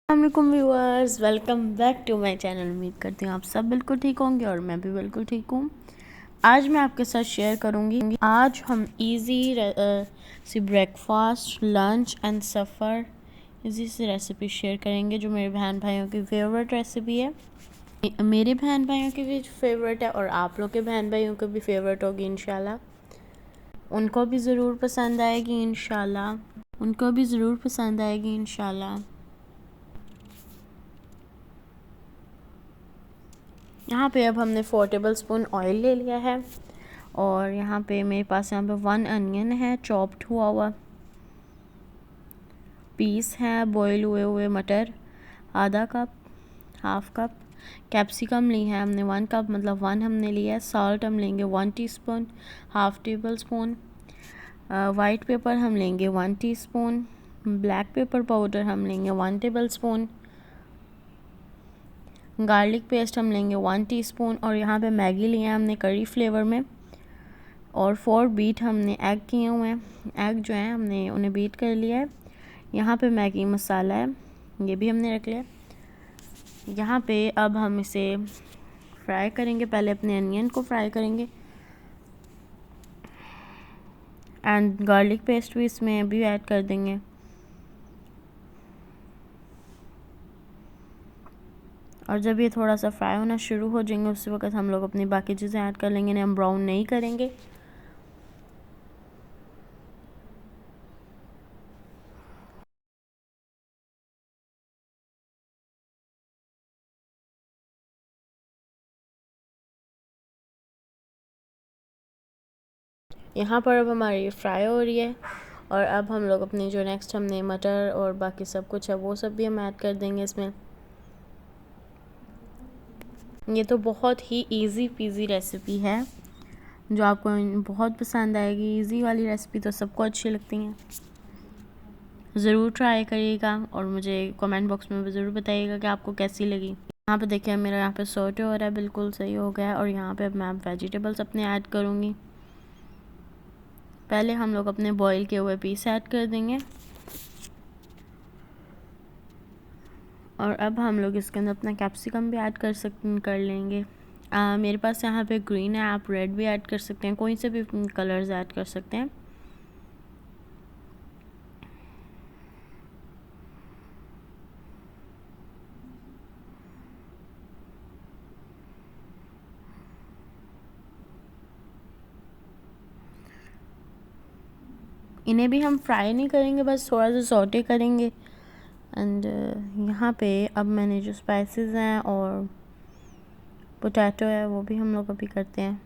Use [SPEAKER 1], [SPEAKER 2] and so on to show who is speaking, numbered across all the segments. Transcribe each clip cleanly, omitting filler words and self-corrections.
[SPEAKER 1] अस्सलाम viewers, welcome back to my channel. उम्मीद करती हूँ आप सब बिल्कुल ठीक होंगे और मैं भी बिल्कुल ठीक हूँ। आज मैं आपके साथ शेयर करूँगी, आज हम इजी सी breakfast, lunch and supper easy सी रेसिपी शेयर करेंगे जो मेरे बहन भाइयों की फेवरेट रेसिपी है। मेरे बहन भाइयों की भी फेवरेट है और आप लोग के बहन भाइयों की भी फेवरेट होगी इंशाल्लाह। उनको भी ज़रूर पसंद आएगी इंशाल्लाह। यहाँ पे अब हमने 4 टेबल स्पून ऑयल ले लिया है और यहाँ पे मेरे पास यहाँ पे 1 अनियन है चॉप्ड हुआ हुआ, पीस है बॉईल हुए मटर आधा कप, हाफ कप, कैप्सिकम ली है हमने 1 कप, मतलब 1 हमने लिया है। सॉल्ट हम लेंगे 1 teaspoon, half table spoon. White paper हम लेंगे 1 टीस्पून, ब्लैक पेपर पाउडर हम लेंगे 1 टेबल स्पून, गार्लिक पेस्ट हम लेंगे 1 टीस्पून और यहाँ पे मैगी लिया है हमने करी फ्लेवर में, और 4 बीट हमने एग किए हुए हैं। एग जो है हमने उन्हें बीट कर लिया है। यहाँ पे मैगी मसाला है, ये भी हमने रख लिया। यहाँ पे अब हम इसे फ्राई करेंगे, पहले अपने अनियन को फ्राई करेंगे एंड गार्लिक पेस्ट भी इसमें भी ऐड कर देंगे। और जब ये थोड़ा सा फ्राई होना शुरू हो जाएंगे उसी वक्त हम लोग अपनी बाकी चीज़ें ऐड कर लेंगे, हम ब्राउन नहीं करेंगे। यहाँ पर अब हमारी फ्राई हो रही है और अब हम लोग अपनी जो नेक्स्ट हमने मटर और बाकी सब कुछ है वो सब भी हम ऐड कर देंगे इसमें। ये तो बहुत ही इजी पीजी रेसिपी है जो आपको बहुत पसंद आएगी। इजी वाली रेसिपी तो सबको अच्छी लगती हैं, ज़रूर ट्राई करिएगा और मुझे कमेंट बॉक्स में भी ज़रूर बताइएगा कि आपको कैसी लगी। यहाँ पे देखिए मेरा यहाँ पे सॉटे हो रहा है, बिल्कुल सही हो गया है। और यहाँ पे अब मैं वेजिटेबल्स अपने ऐड करूँगी। पहले हम लोग अपने बॉईल किए हुए पीस ऐड कर देंगे और अब हम लोग इसके अंदर अपना कैप्सिकम भी ऐड कर लेंगे। मेरे पास यहाँ पे ग्रीन है, आप रेड भी ऐड कर सकते हैं, कोई से भी कलर्स ऐड कर सकते हैं। इन्हें भी हम फ्राई नहीं करेंगे, बस थोड़ा सा सॉटे करेंगे। एंड यहाँ पे अब मैंने जो स्पाइसेस हैं और पोटैटो है वो भी हम लोग अभी करते हैं।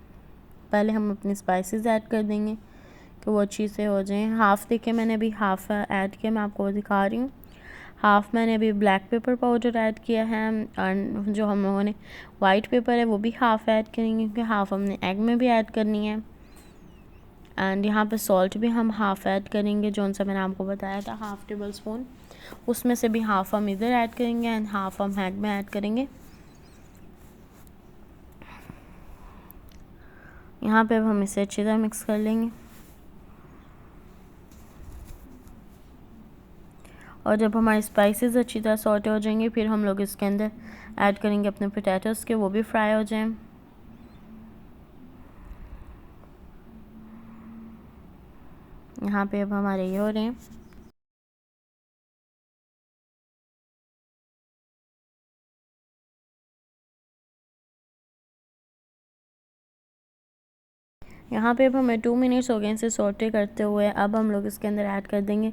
[SPEAKER 1] पहले हम अपने स्पाइसेस ऐड कर देंगे कि वो अच्छी से हो जाएं। हाफ़ देखिए मैंने अभी हाफ़ ऐड किया, मैं आपको दिखा रही हूँ। हाफ़ मैंने अभी ब्लैक पेपर पाउडर ऐड किया है और जो हम लोगों ने वाइट पेपर है वो भी हाफ़ ऐड करेंगे क्योंकि हाफ़ हमने एग में भी ऐड करनी है। एंड यहाँ पे सॉल्ट भी हम हाफ़ ऐड करेंगे, जो सा मैंने आपको बताया था हाफ़ टेबल स्पून, उसमें से भी हाफ़ हम इधर ऐड करेंगे एंड हाफ़ हम एग में ऐड करेंगे। यहाँ पे अब हम इसे अच्छी तरह मिक्स कर लेंगे और जब हमारे स्पाइसेस अच्छी तरह सॉटे हो जाएंगे फिर हम लोग इसके अंदर ऐड करेंगे अपने पोटैटोज़ के, वो भी फ्राई हो जाएं। यहाँ पे अब हमारे ये हो रहे हैं। यहाँ पे अब हमें 2 मिनट्स हो गए इसे सॉटे करते हुए। अब हम लोग इसके अंदर ऐड कर देंगे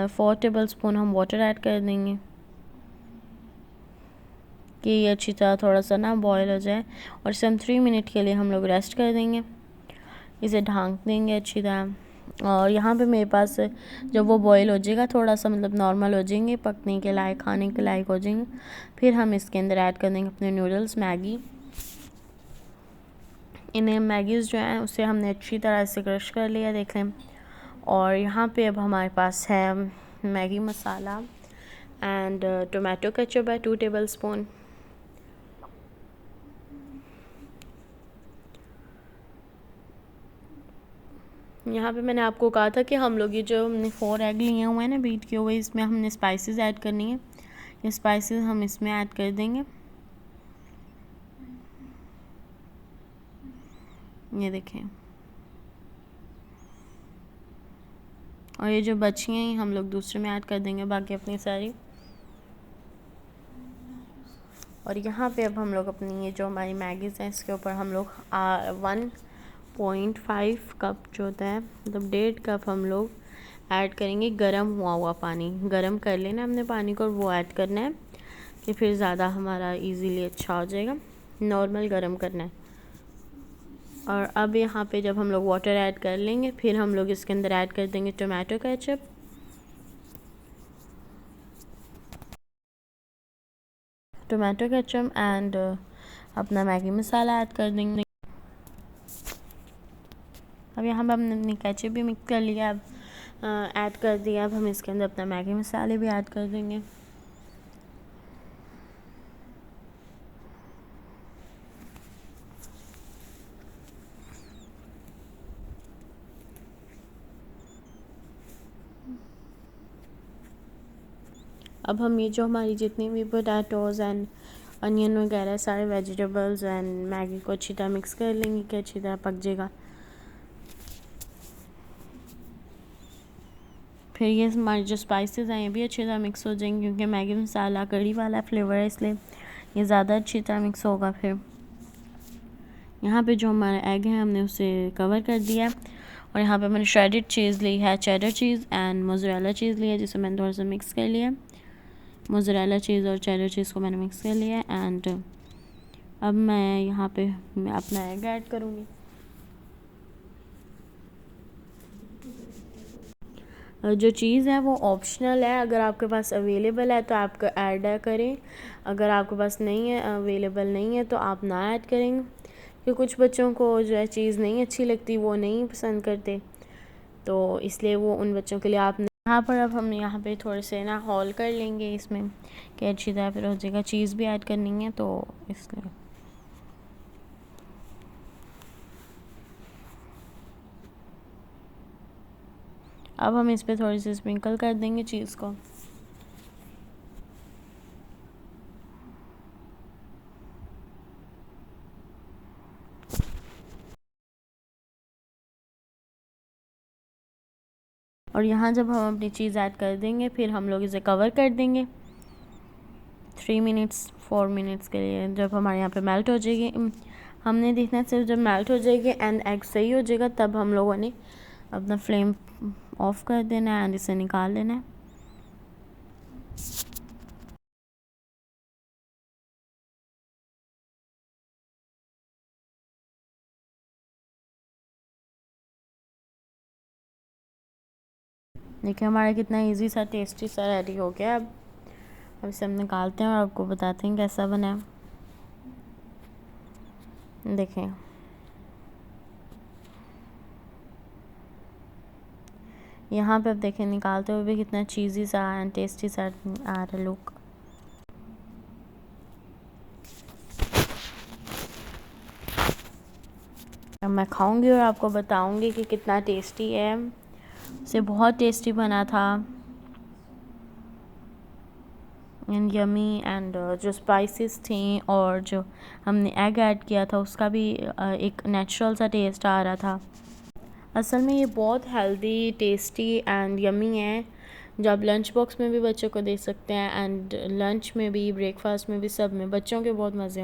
[SPEAKER 1] 4 टेबल स्पून हम वाटर ऐड कर देंगे कि ये अच्छी तरह थोड़ा सा ना बॉयल हो जाए और इसे हम 3 मिनट के लिए हम लोग रेस्ट कर देंगे, इसे ढाँक देंगे अच्छी तरह। और यहाँ पे मेरे पास जब वो बॉयल हो जाएगा थोड़ा सा, मतलब नॉर्मल हो जाएंगे, पकने के लायक, खाने के लायक हो जाएंगे, फिर हम इसके अंदर ऐड कर देंगे अपने नूडल्स, मैगी। इन्हें मैगीज़ जो हैं उसे हमने अच्छी तरह से क्रश कर लिया, देख लें। और यहाँ पे अब हमारे पास है Maggi masala and tomato ketchup है 2 टेबल स्पून। यहाँ पे मैंने आपको कहा था कि हम लोग ये जो हमने 4 एग लिए हुए हैं ना बीट किए हुए, इसमें हमने स्पाइसेस ऐड करनी है। स्पाइसेस हम इसमें ऐड कर देंगे। ये देखें, और ये जो बची हैं हम लोग दूसरे में ऐड कर देंगे बाकी अपनी सारी। और यहाँ पे अब हम लोग अपनी ये जो हमारी मैगीज़ हैं इसके ऊपर हम लोग 1.5 कप जो होता है, मतलब 1.5 कप हम लोग ऐड करेंगे गरम हुआ पानी। गरम कर लेना हमने पानी को, और वो ऐड करना है कि फिर ज़्यादा हमारा इजीली अच्छा हो जाएगा। नॉर्मल गरम करना है। और अब यहाँ पे जब हम लोग वाटर ऐड कर लेंगे, फिर हम लोग इसके अंदर ऐड कर देंगे टोमेटो केचप, एंड अपना मैगी मसाला ऐड कर देंगे। अब यहाँ पे हमने अपनी केचप भी मिक्स कर लिया, अब ऐड कर दिया। अब हम इसके अंदर अपना मैगी मसाले भी ऐड कर देंगे। अब हम ये जो हमारी जितनी भी पोटैटोज़ एंड अनियन वगैरह सारे वेजिटेबल्स एंड मैगी को अच्छी तरह मिक्स कर लेंगे कि अच्छी तरह पक जाएगा। फिर ये हमारे जो स्पाइसेस हैं ये भी अच्छी तरह मिक्स हो जाएंगे, क्योंकि मैगी मसाला कड़ी वाला फ्लेवर है, इसलिए ये ज़्यादा अच्छी तरह मिक्स होगा। फिर यहाँ पे जो हमारा एग है हमने उसे कवर कर दिया, और यहाँ पे मैंने श्रेडेड चीज़ ली है, cheddar cheese and mozzarella cheese ली है, जिसे मैंने थोड़ा सा मिक्स कर लिया। मोज़रेला चीज़ और चेडर चीज़ को मैंने मिक्स कर लिया। एंड अब मैं यहाँ पे अपना एग ऐड करूँगी। जो चीज़ है वो ऑप्शनल है, अगर आपके पास अवेलेबल है तो आप ऐड करें, अगर आपके पास नहीं है, अवेलेबल नहीं है तो आप ना ऐड करेंगे, क्योंकि कुछ बच्चों को जो है चीज़ नहीं अच्छी लगती, वो नहीं पसंद करते, तो इसलिए वो उन बच्चों के लिए आप यहाँ पर अब हम यहाँ पे थोड़े से ना हॉल कर लेंगे इसमें कि अच्छी तरह फिर हो जाएगा। चीज़ भी ऐड करनी है तो इसलिए अब हम इस पर थोड़ी सी स्प्रिंकल कर देंगे चीज़ को। और यहाँ जब हम अपनी चीज़ ऐड कर देंगे, फिर हम लोग इसे कवर कर देंगे 3 मिनट्स 4 मिनट्स के लिए। जब हमारे यहाँ पे मेल्ट हो जाएगी, हमने देखना सिर्फ जब मेल्ट हो जाएगी एंड एग सही हो जाएगा, तब हम लोगों ने अपना फ्लेम ऑफ कर देना है एंड इसे निकाल लेना है। देखिए हमारा कितना इजी सा टेस्टी सा रेडी हो गया। अब इसे हम निकालते हैं और आपको बताते हैं कैसा बना है। देखें यहाँ पे अब देखें निकालते हुए भी कितना चीज़ी सा एंड टेस्टी सा आ रहा लुक। अब मैं खाऊंगी और आपको बताऊंगी कि कितना टेस्टी है। इसे बहुत टेस्टी बना था एंड यमी, एंड जो स्पाइसेस थी और जो हमने एग ऐड किया था उसका भी एक नेचुरल सा टेस्ट आ रहा था। असल में ये बहुत हेल्दी, टेस्टी एंड यमी है, जो आप लंच बॉक्स में भी बच्चों को दे सकते हैं एंड लंच में भी, ब्रेकफास्ट में भी, सब में बच्चों के बहुत मज़े